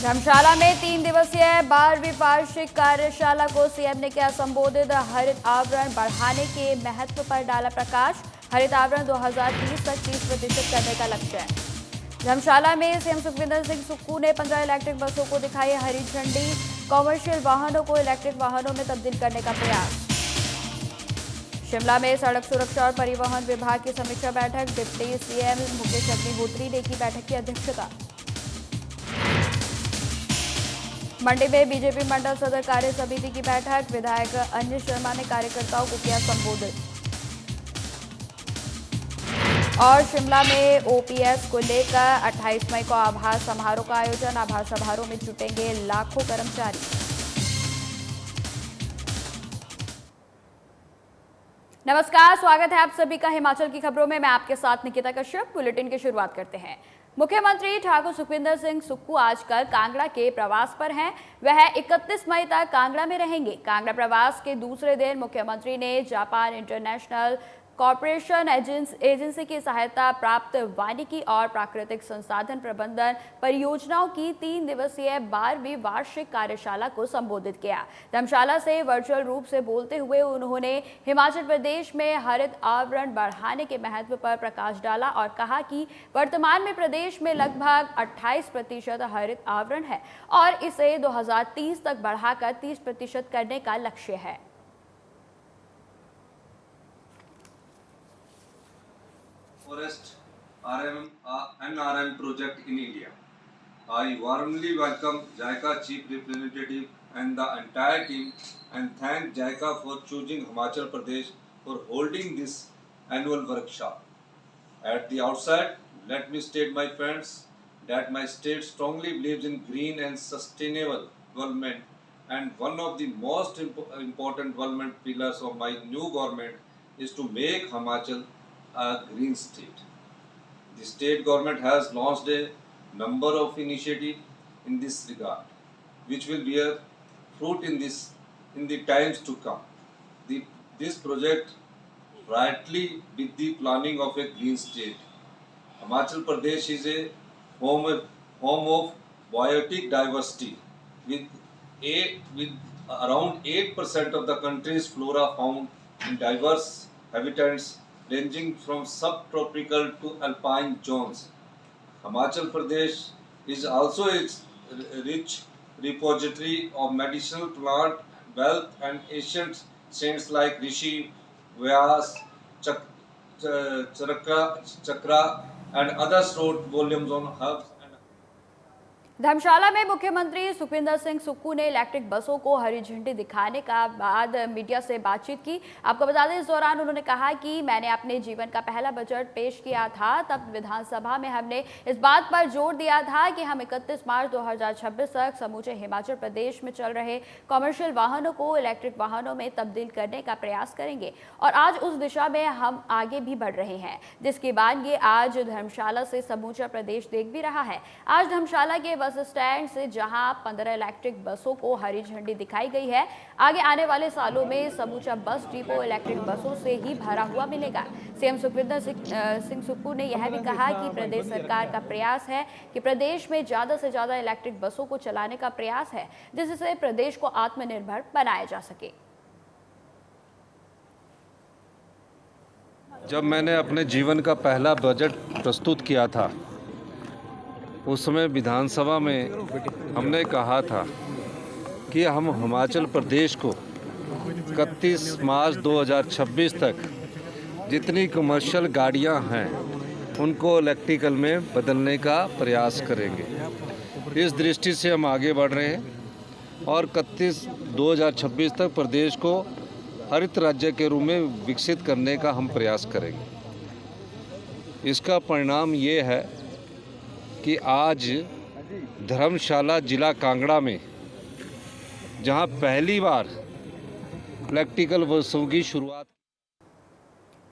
धर्मशाला में 3 दिवसीय 12वीं वार्षिक कार्यशाला को सीएम ने किया संबोधित। हरित आवरण बढ़ाने के महत्व पर डाला प्रकाश। हरित आवरण 2030 तक 30% करने का लक्ष्य है। धर्मशाला में सीएम सुखविंदर सिंह सुक्खू ने 15 इलेक्ट्रिक बसों को दिखाई हरी झंडी। कॉमर्शियल वाहनों को इलेक्ट्रिक वाहनों में तब्दील करने का प्रयास। शिमला में सड़क सुरक्षा और परिवहन विभाग की समीक्षा बैठक। डिप्टी सीएम मुकेश अग्निहोत्री ने की बैठक की अध्यक्षता। मंडी में बीजेपी मंडल सदर कार्य समिति की बैठक। विधायक अंजन शर्मा ने कार्यकर्ताओं को किया संबोधित। और शिमला में ओपीएस को लेकर 28 मई को आभार समारोह का आयोजन। आभार समारोह में जुटेंगे लाखों कर्मचारी। नमस्कार, स्वागत है आप सभी का हिमाचल की खबरों में। मैं आपके साथ निकिता कश्यप। बुलेटिन की शुरुआत करते हैं। मुख्यमंत्री ठाकुर सुखविंदर सिंह सुक्खू आजकल कांगड़ा के प्रवास पर हैं। वह 31 मई तक कांगड़ा में रहेंगे। कांगड़ा प्रवास के दूसरे दिन मुख्यमंत्री ने जापान इंटरनेशनल कॉरपोरेशन एजेंसी की सहायता प्राप्त वानिकी और प्राकृतिक संसाधन प्रबंधन परियोजनाओं की 3 दिवसीय 12वीं वार्षिक कार्यशाला को संबोधित किया। धर्मशाला से वर्चुअल रूप से बोलते हुए उन्होंने हिमाचल प्रदेश में हरित आवरण बढ़ाने के महत्व पर प्रकाश डाला और कहा कि वर्तमान में प्रदेश में लगभग 28% हरित आवरण है और इसे 2030 तक बढ़ाकर 30% करने का लक्ष्य है। Forest NRM project in India. I warmly welcome JICA Chief Representative and the entire team and thank JICA for choosing Himachal Pradesh for holding this annual workshop. At the outset, let me state, my friends, that my state strongly believes in green and sustainable development, and one of the most important development pillars of my new government is to make Himachal a green state. The state government has launched a number of initiatives in this regard, which will bear fruit in the times to come. This project rightly with the planning of a green state. Himachal Pradesh is a home of biotic diversity with around 8% of the country's flora found in diverse habitats ranging from subtropical to alpine zones. Himachal Pradesh is also a rich repository of medicinal plant wealth and ancient saints like Rishi, Vyas, Chakra and others wrote volumes on herbs. धर्मशाला में मुख्यमंत्री सुखविंदर सिंह सुक्खू ने electric बसों को हरी झंडी दिखाने का बाद media से बातचीत की। आपको बता दें, इस दौरान उन्होंने कहा कि मैंने अपने जीवन का पहला बजट पेश किया था, तब विधानसभा में हमने इस बात पर जोर दिया था कि हम 31 मार्च 2026 तक समूचे हिमाचल प्रदेश में चल रहे कॉमर्शियल वाहनों को इलेक्ट्रिक वाहनों में तब्दील करने का प्रयास करेंगे और आज उस दिशा में हम आगे भी बढ़ रहे हैं, जिसकी बात ये आज धर्मशाला से समूचा प्रदेश देख भी रहा है। आज धर्मशाला के बस स्टैंड से जहां 15 इलेक्ट्रिक बसों को हरी झंडी दिखाई गई है, आगे आने वाले सालों में समूचा बस डिपो इलेक्ट्रिक बसों से ही भरा हुआ मिलेगा। सीएम सुखविंदर सिंह सुक्खू ने यह भी कहा कि प्रदेश सरकार का प्रयास है कि प्रदेश में ज्यादा से ज्यादा इलेक्ट्रिक बसों को चलाने का प्रयास है, जिससे प्रदेश को आत्मनिर्भर बनाया जा सके। जब मैंने अपने जीवन का पहला बजट प्रस्तुत किया था, उस समय विधानसभा में हमने कहा था कि हम हिमाचल प्रदेश को 31 मार्च 2026 तक जितनी कमर्शियल गाड़ियां हैं उनको इलेक्ट्रिकल में बदलने का प्रयास करेंगे। इस दृष्टि से हम आगे बढ़ रहे हैं और 2026 तक प्रदेश को हरित राज्य के रूप में विकसित करने का हम प्रयास करेंगे। इसका परिणाम ये है कि आज धर्मशाला जिला कांगड़ा में जहां पहली बार इलेक्ट्रिकल बसों की शुरुआत।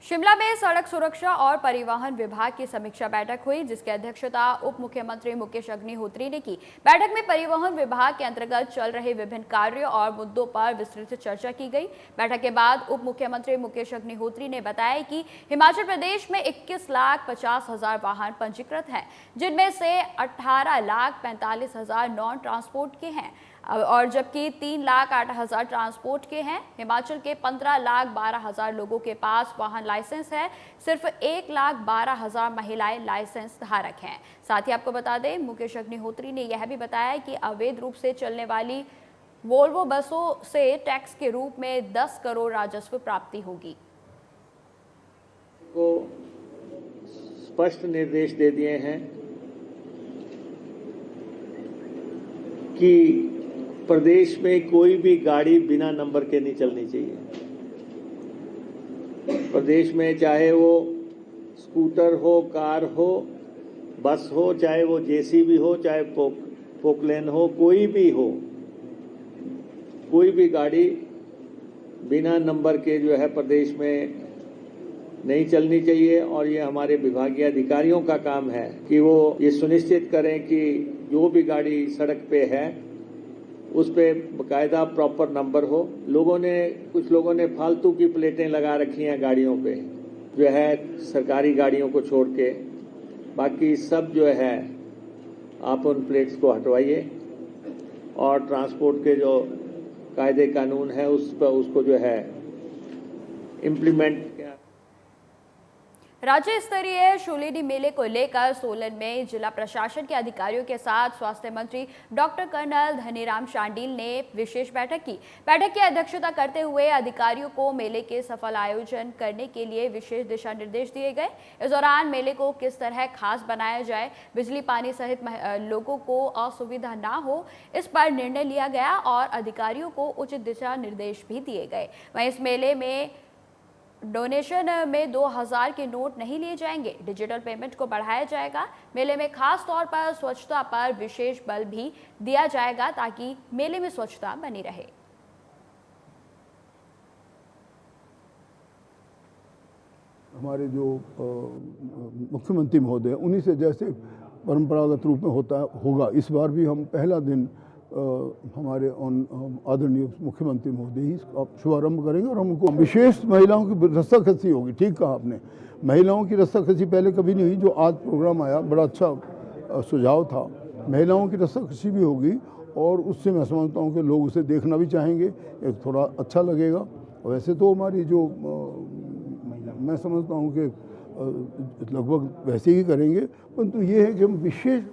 शिमला में सड़क सुरक्षा और परिवहन विभाग की समीक्षा बैठक हुई, जिसकी अध्यक्षता उप मुख्यमंत्री मुकेश अग्निहोत्री ने की। बैठक में परिवहन विभाग के अंतर्गत चल रहे विभिन्न कार्यों और मुद्दों पर विस्तृत चर्चा की गई। बैठक के बाद उप मुख्यमंत्री मुकेश अग्निहोत्री ने बताया कि हिमाचल प्रदेश में 21,50,000 वाहन पंजीकृत हैं, जिनमें से 18,45,000 नॉन ट्रांसपोर्ट के हैं और जबकि 3,08,000 ट्रांसपोर्ट के हैं। हिमाचल के 15,12,000 लोगों के पास वाहन लाइसेंस है, सिर्फ 1,12,000 महिलाएं लाइसेंस धारक हैं। साथ ही आपको बता दें, मुकेश अग्निहोत्री ने यह भी बताया कि अवैध रूप से चलने वाली वोल्वो बसों से टैक्स के रूप में 10 करोड़ राजस्व प्राप्ति होगी। को स्पष्ट निर्देश दे दिए हैं कि प्रदेश में कोई भी गाड़ी बिना नंबर के नहीं चलनी चाहिए। प्रदेश में चाहे वो स्कूटर हो, कार हो, बस हो, चाहे वो जेसीबी हो, चाहे पोकलेन हो, कोई भी गाड़ी बिना नंबर के जो है प्रदेश में नहीं चलनी चाहिए। और ये हमारे विभागीय अधिकारियों का काम है कि वो ये सुनिश्चित करें कि जो भी गाड़ी सड़क पे है उस पे बाकायदा प्रॉपर नंबर हो। कुछ लोगों ने फालतू की प्लेटें लगा रखी हैं गाड़ियों पे, जो है सरकारी गाड़ियों को छोड़ के। बाकी सब जो है आप उन प्लेट्स को हटवाइए और ट्रांसपोर्ट के जो कायदे कानून है उस पर उसको जो है इम्प्लीमेंट। राज्य स्तरीय शूलिनी मेले को लेकर सोलन में जिला प्रशासन के अधिकारियों के साथ स्वास्थ्य मंत्री डॉक्टर कर्नल धनीराम शांडिल ने विशेष बैठक की। बैठक की अध्यक्षता करते हुए अधिकारियों को मेले के सफल आयोजन करने के लिए विशेष दिशा निर्देश दिए गए। इस दौरान मेले को किस तरह खास बनाया जाए, बिजली पानी सहित लोगों को असुविधा ना हो, इस पर निर्णय लिया गया और अधिकारियों को उचित दिशा निर्देश भी दिए गए। वहीं इस मेले में डोनेशन में 2,000 के नोट नहीं लिए जाएंगे, डिजिटल पेमेंट को बढ़ाया जाएगा। मेले में खास तौर पर स्वच्छता पर विशेष बल भी दिया जाएगा ताकि मेले में स्वच्छता बनी रहे। हमारे जो मुख्यमंत्री महोदय उन्हीं से जैसे परंपरागत रूप में होगा, इस बार भी हम पहला दिन हमारे आदरणीय मुख्यमंत्री महोदय ही शुभारंभ करेंगे और हमको विशेष महिलाओं की रस्साकसी होगी। ठीक कहा आपने, महिलाओं की रस्साकसी पहले कभी नहीं हुई। जो आज प्रोग्राम आया बड़ा अच्छा सुझाव था। महिलाओं की रस्साकसी भी होगी और उससे मैं समझता हूँ कि लोग उसे देखना भी चाहेंगे, एक थोड़ा अच्छा लगेगा। वैसे तो हमारी जो मैं समझता हूँ कि लगभग वैसे ही करेंगे, परंतु ये है कि हम विशेष।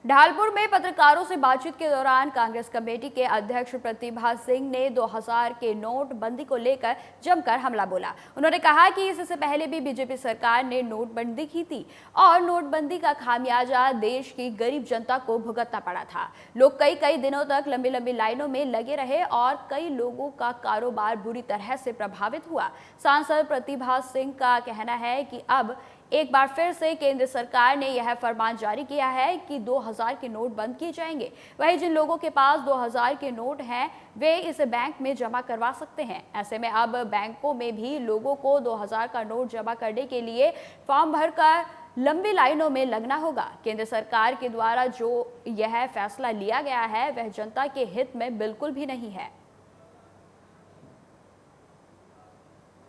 ढालपुर में पत्रकारों से बातचीत के दौरान कांग्रेस कमेटी के अध्यक्ष प्रतिभा सिंह ने 2000 के नोटबंदी को लेकर जमकर हमला बोला। उन्होंने कहा कि इससे पहले भी बीजेपी सरकार ने नोटबंदी की थी और नोटबंदी का खामियाजा देश की गरीब जनता को भुगतना पड़ा था। लोग कई दिनों तक लंबी लंबी लाइनों में लगे रहे और कई लोगों का कारोबार बुरी तरह से प्रभावित हुआ। सांसद प्रतिभा सिंह का कहना है कि अब एक बार फिर से केंद्र सरकार ने यह फरमान जारी किया है कि 2000 के नोट बंद किए जाएंगे। वहीं जिन लोगों के पास 2000 के नोट हैं वे इसे बैंक में जमा करवा सकते हैं। ऐसे में अब बैंकों में भी लोगों को 2000 का नोट जमा करने के लिए फॉर्म भरकर लंबी लाइनों में लगना होगा। केंद्र सरकार के द्वारा जो यह फैसला लिया गया है वह जनता के हित में बिल्कुल भी नहीं है।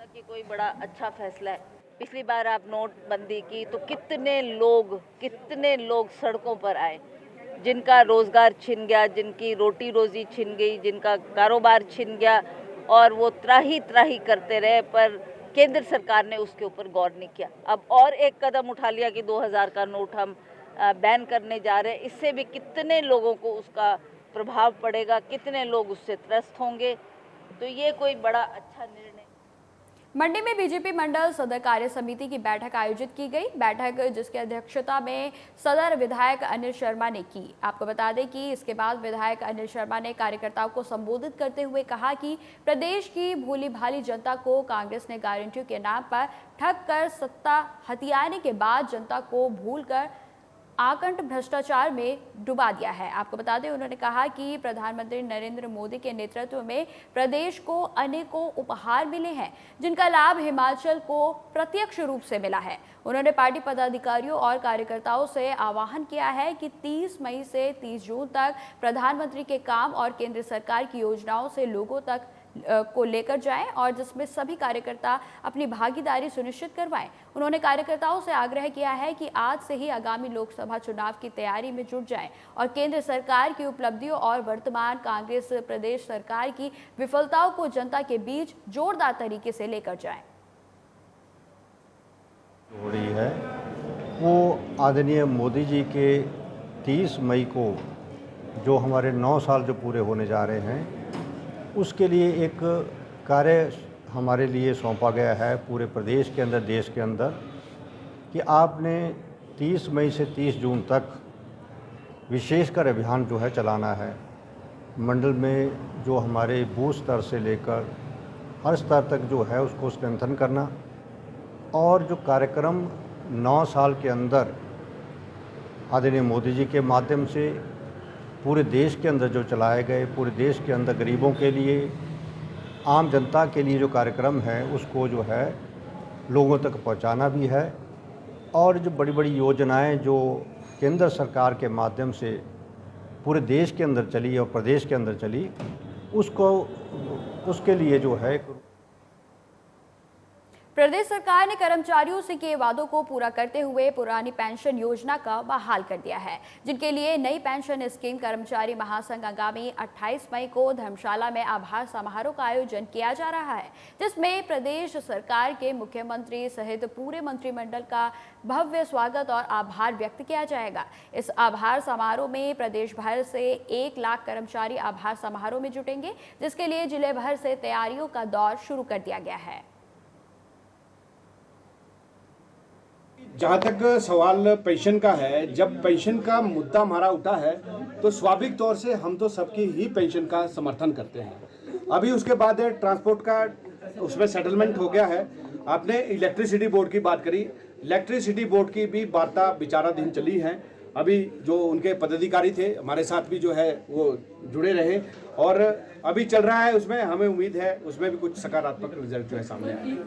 कि कोई बड़ा अच्छा फैसला है। पिछली बार आप नोटबंदी की तो कितने लोग सड़कों पर आए, जिनका रोजगार छिन गया, जिनकी रोटी रोजी छिन गई, जिनका कारोबार छिन गया और वो त्राही करते रहे, पर केंद्र सरकार ने उसके ऊपर गौर नहीं किया। अब और एक कदम उठा लिया कि 2000 का नोट हम बैन करने जा रहे हैं। इससे भी कितने लोगों को उसका प्रभाव पड़ेगा, कितने लोग उससे त्रस्त होंगे। तो ये कोई बड़ा अच्छा निर्णय। मंडी में बीजेपी मंडल सदर कार्य समिति की बैठक आयोजित की गई। बैठक जिसकी अध्यक्षता में सदर विधायक अनिल शर्मा ने की। आपको बता दें कि इसके बाद विधायक अनिल शर्मा ने कार्यकर्ताओं को संबोधित करते हुए कहा कि प्रदेश की भोली भाली जनता को कांग्रेस ने गारंटियों के नाम पर ठग कर सत्ता हथियाने के बाद जनता को भूलकर आकंठ भ्रष्टाचार में डुबा दिया है। आपको बता दें, उन्होंने कहा कि प्रधानमंत्री नरेंद्र मोदी के नेतृत्व में प्रदेश को अनेकों उपहार मिले हैं, जिनका लाभ हिमाचल को प्रत्यक्ष रूप से मिला है। उन्होंने पार्टी पदाधिकारियों और कार्यकर्ताओं से आह्वान किया है कि 30 मई से 30 जून तक प्रधानमंत्री के काम और केंद्र सरकार की योजनाओं से लोगों तक को लेकर जाएं और जिसमें सभी कार्यकर्ता अपनी भागीदारी सुनिश्चित करवाएं। उन्होंने कार्यकर्ताओं से आग्रह किया है कि आज से ही आगामी लोकसभा चुनाव की तैयारी में जुट जाएं और केंद्र सरकार की उपलब्धियों और वर्तमान कांग्रेस प्रदेश सरकार की विफलताओं को जनता के बीच जोरदार तरीके से लेकर जाएं। हो रही है वो आदरणीय मोदी जी के 30 मई को जो हमारे 9 साल जो पूरे होने जा रहे हैं, उसके लिए एक कार्य हमारे लिए सौंपा गया है पूरे प्रदेश के अंदर, देश के अंदर, कि आपने 30 मई से 30 जून तक विशेषकर अभियान जो है चलाना है। मंडल में जो हमारे बूथ स्तर से लेकर हर स्तर तक जो है उसको स्ट्रेंथन करना, और जो कार्यक्रम 9 साल के अंदर आदरणीय मोदी जी के माध्यम से पूरे देश के अंदर जो चलाए गए, पूरे देश के अंदर गरीबों के लिए, आम जनता के लिए जो कार्यक्रम है उसको जो है लोगों तक पहुंचाना भी है। और जो बड़ी बड़ी योजनाएं जो केंद्र सरकार के माध्यम से पूरे देश के अंदर चली और प्रदेश के अंदर चली, उसके लिए जो है प्रदेश सरकार ने कर्मचारियों से किए वादों को पूरा करते हुए पुरानी पेंशन योजना का बहाल कर दिया है, जिनके लिए नई पेंशन स्कीम कर्मचारी महासंघ आगामी 28 मई को धर्मशाला में आभार समारोह का आयोजन किया जा रहा है, जिसमें प्रदेश सरकार के मुख्यमंत्री सहित पूरे मंत्रिमंडल का भव्य स्वागत और आभार व्यक्त किया जाएगा। इस आभार समारोह में प्रदेश भर से 1 लाख कर्मचारी आभार समारोह में जुटेंगे, जिसके लिए जिले भर से तैयारियों का दौर शुरू कर दिया गया है। जहाँ तक सवाल पेंशन का है, जब पेंशन का मुद्दा हमारा उठा है तो स्वाभाविक तौर से हम तो सबकी ही पेंशन का समर्थन करते हैं। अभी उसके बाद ट्रांसपोर्ट का उसमें सेटलमेंट हो गया है। आपने इलेक्ट्रिसिटी बोर्ड की बात करी, इलेक्ट्रिसिटी बोर्ड की भी वार्ता विचाराधीन चली है। अभी जो उनके पदाधिकारी थे हमारे साथ भी जो है वो जुड़े रहे और अभी चल रहा है, उसमें हमें उम्मीद है उसमें भी कुछ सकारात्मक रिजल्ट जो है सामने आए।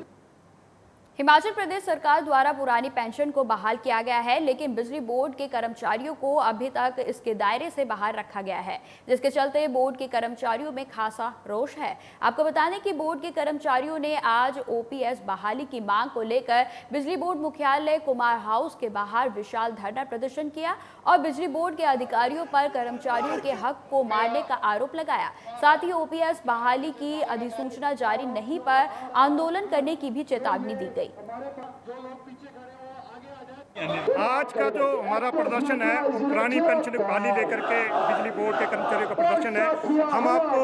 हिमाचल प्रदेश सरकार द्वारा पुरानी पेंशन को बहाल किया गया है, लेकिन बिजली बोर्ड के कर्मचारियों को अभी तक इसके दायरे से बाहर रखा गया है, जिसके चलते बोर्ड के कर्मचारियों में खासा रोष है। आपको बता दें कि बोर्ड के कर्मचारियों ने आज ओपीएस बहाली की मांग को लेकर बिजली बोर्ड मुख्यालय कुमार हाउस के बाहर विशाल धरना प्रदर्शन किया और बिजली बोर्ड के अधिकारियों पर कर्मचारियों के हक को मारने का आरोप लगाया। साथ ही ओपीएस बहाली की अधिसूचना जारी नहीं पर आंदोलन करने की भी चेतावनी दी गई। आज का जो हमारा प्रदर्शन है वो पुरानी पेंशन बहाली लेकर के बिजली बोर्ड के कर्मचारियों का प्रदर्शन है। हम आपको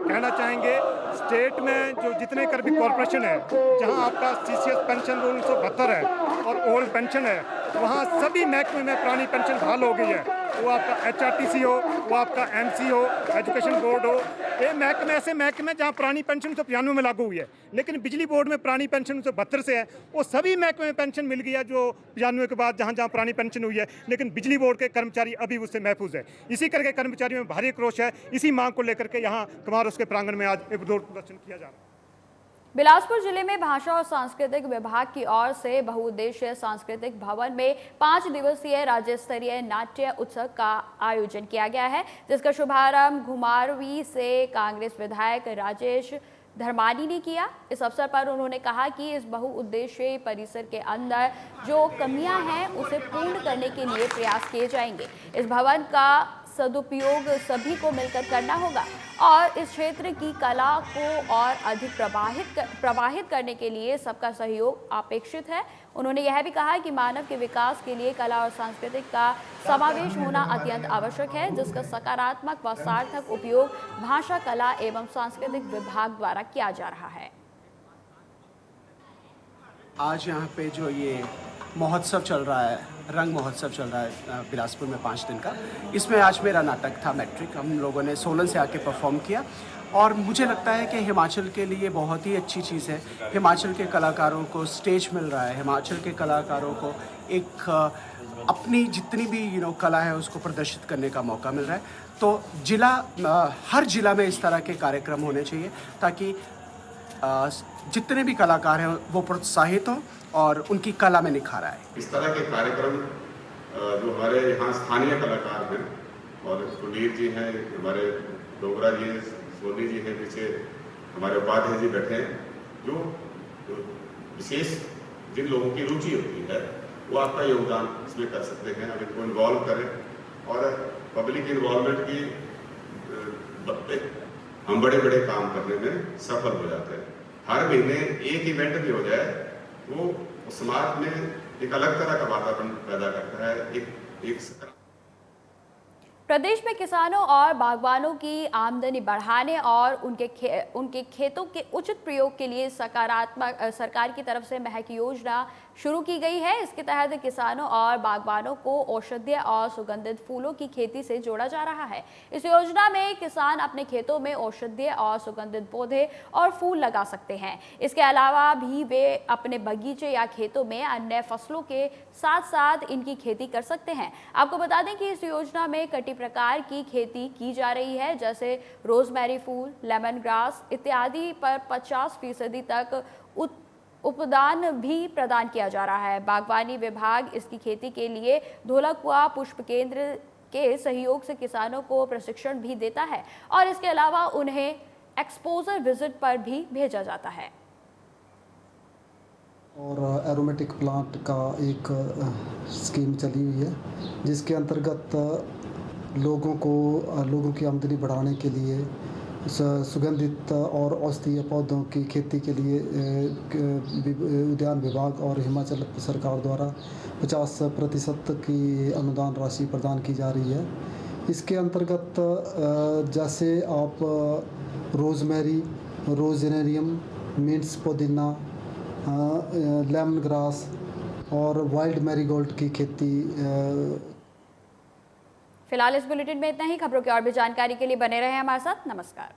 कहना चाहेंगे, स्टेट में जो जितने कर भी कॉरपोरेशन है, जहां आपका सीसीएस पेंशन रूल 172 है और ओल्ड पेंशन है, वहां सभी महकमे में पुरानी पेंशन बहाल हो गई है। वो आपका एचआरटीसी हो, वो आपका एमसी हो, एजुकेशन बोर्ड हो, ये महकमे ऐसे महकमे जहाँ पुरानी पेंशन 195 में लागू हुई है, लेकिन बिजली बोर्ड में पुरानी पेंशन 172 से है। वो सभी महकमे में पेंशन मिल गई है जो 95 के बाद जहाँ जहाँ पुरानी पेंशन हुई है, लेकिन बिजली बोर्ड के कर्मचारी अभी उससे महफूज है। इसी करके कर्मचारियों में भारी क्रोश है। इसी मांग को लेकर के यहाँ कुमार हाउस के प्रांगण में आज एक विरोध प्रदर्शन किया जा रहा है। बिलासपुर जिले में भाषा और सांस्कृतिक विभाग की ओर से बहुउद्देशीय सांस्कृतिक भवन में 5 दिवसीय राज्य स्तरीय नाट्य उत्सव का आयोजन किया गया है, जिसका शुभारंभ घुमारवी से कांग्रेस विधायक राजेश धर्मानी ने किया। इस अवसर पर उन्होंने कहा कि इस बहुउद्देशीय परिसर के अंदर जो कमियां हैं उसे पूर्ण करने के लिए प्रयास किए जाएंगे। इस भवन का सदुपयोग सभी को मिलकर करना होगा और इस क्षेत्र की कला को और अधिक प्रवाहित करने के लिए सबका सहयोग अपेक्षित है। उन्होंने यह भी कहा कि मानव के विकास के लिए कला और सांस्कृतिक का समावेश होना अत्यंत आवश्यक है, जिसका सकारात्मक व सार्थक उपयोग भाषा, कला एवं सांस्कृतिक विभाग द्वारा किया जा रहा है। आज यहाँ पे जो ये महोत्सव चल रहा है रंग महोत्सव चल रहा है बिलासपुर में 5 दिन का। इसमें आज मेरा नाटक था मैट्रिक। हम लोगों ने सोलन से आके परफॉर्म किया और मुझे लगता है कि हिमाचल के लिए बहुत ही अच्छी चीज़ है। हिमाचल के कलाकारों को स्टेज मिल रहा है, हिमाचल के कलाकारों को एक अपनी जितनी भी कला है उसको प्रदर्शित करने का मौका मिल रहा है। तो हर जिला में इस तरह के कार्यक्रम होने चाहिए ताकि जितने भी कलाकार हैं वो प्रोत्साहित हों और उनकी कला में निखार आए। इस तरह के कार्यक्रम जो हमारे यहाँ स्थानीय कलाकार हैं और कुलदीप जी हैं, हमारे डोगरा जी हैं, सोनी जी हैं, पीछे हमारे उपाध्याय जी बैठे हैं, जो विशेष जिन लोगों की रुचि होती है वो आपका योगदान इसमें कर सकते हैं। अगर इनको इन्वॉल्व करें और पब्लिक इन्वॉल्वमेंट की बदले हम बड़े बड़े काम करने में सफल हो जाते हैं। हर महीने एक इवेंट भी हो जाए वो समाज में एक अलग तरह का वातावरण पैदा करता है। एक प्रदेश में किसानों और बागवानों की आमदनी बढ़ाने और उनके खेतों के उचित प्रयोग के लिए सकारात्मक सरकार की तरफ से महक योजना शुरू की गई है। इसके तहत किसानों और बागवानों को औषधीय और सुगंधित फूलों की खेती से जोड़ा जा रहा है। इस योजना में किसान अपने खेतों में औषधीय और सुगंधित पौधे और फूल लगा सकते हैं। इसके अलावा भी वे अपने बगीचे या खेतों में अन्य फसलों के साथ साथ इनकी खेती कर सकते हैं। आपको बता दें कि इस योजना में कई प्रकार की खेती की जा रही है, जैसे रोजमेरी फूल, लेमन ग्रास इत्यादि पर 50% तक उपदान भी प्रदान किया जा रहा है। बागवानी विभाग इसकी खेती के लिए धोलाकुआ पुष्प केंद्र के सहयोग से किसानों को प्रशिक्षण भी देता है और इसके अलावा उन्हें एक्सपोजर विजिट पर भी भेजा जाता है। और एरोमेटिक प्लांट का एक स्कीम चली हुई है जिसके अंतर्गत लोगों की आमदनी बढ़ाने के लिए सुगंधित और औषधीय पौधों की खेती के लिए उद्यान विभाग और हिमाचल सरकार द्वारा 50% की अनुदान राशि प्रदान की जा रही है। इसके अंतर्गत जैसे आप रोजमेरी, रोजेनेरियम, मिंट्स पुदीना, लेमन ग्रास और वाइल्ड मैरीगोल्ड की खेती। फिलहाल इस बुलेटिन में इतना ही। खबरों की और भी जानकारी के लिए बने रहे हमारे साथ। नमस्कार।